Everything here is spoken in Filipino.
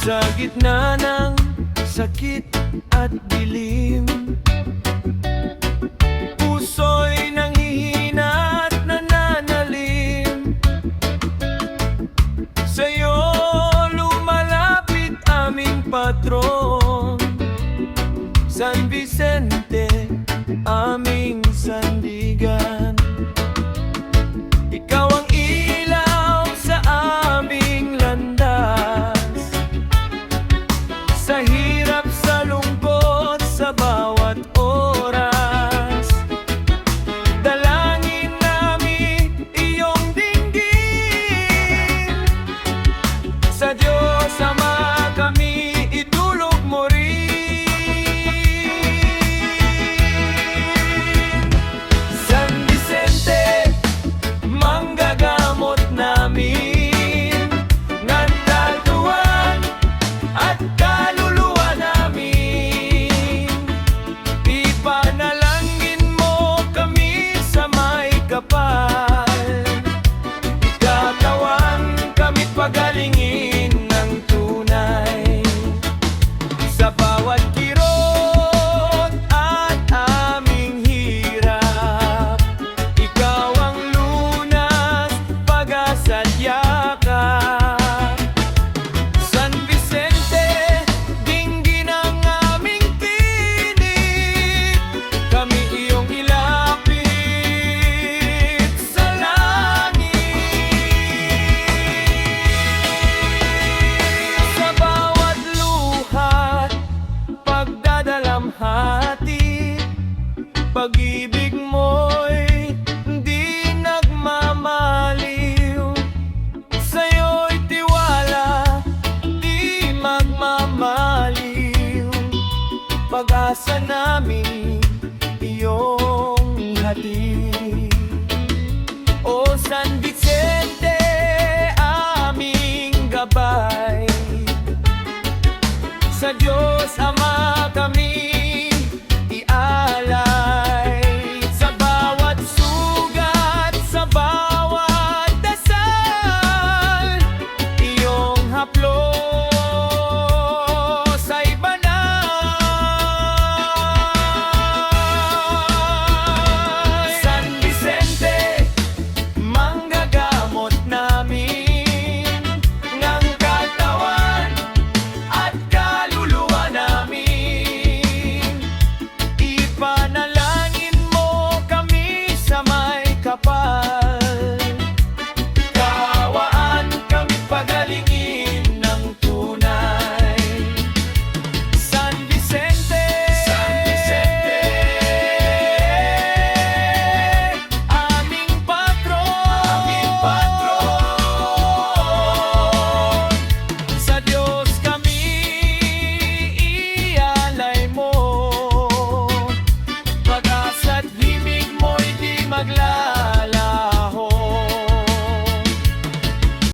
Sa gitna ng sakit at dilim, puso'y nanghihina at nananalim. Sa'yo lumalapit aming patron, San Vicente, aming sandigan. Ikaw ang ilaw sa aming landas, sa hirap, sa lungkot, sa bawat oras. Dalangin namin iyong dinggin, sa Diyos Ama kami idulog mo rin. San Vicente, manggagamot namin ng kaluluwan at kaluluwa namin. Ipanalangin mo kami sa may kapal, ikatawan kami't pagalingin ng tunay. Sa bawat kirot at aming hirap, ikaw ang lunas, pag-asa't yakap. San Vicente, dinggin ang aming tinig, kami iyong ilapit sa langit. Sa bawat luha, pagdadalamhati, pag-ibig mo'y di nagmamaliw. Sa'yo'y tiwala, di magmamaliw. Pag-asa namin iyong hatid. O San Vicente, aming gabay, sa Diyos Ama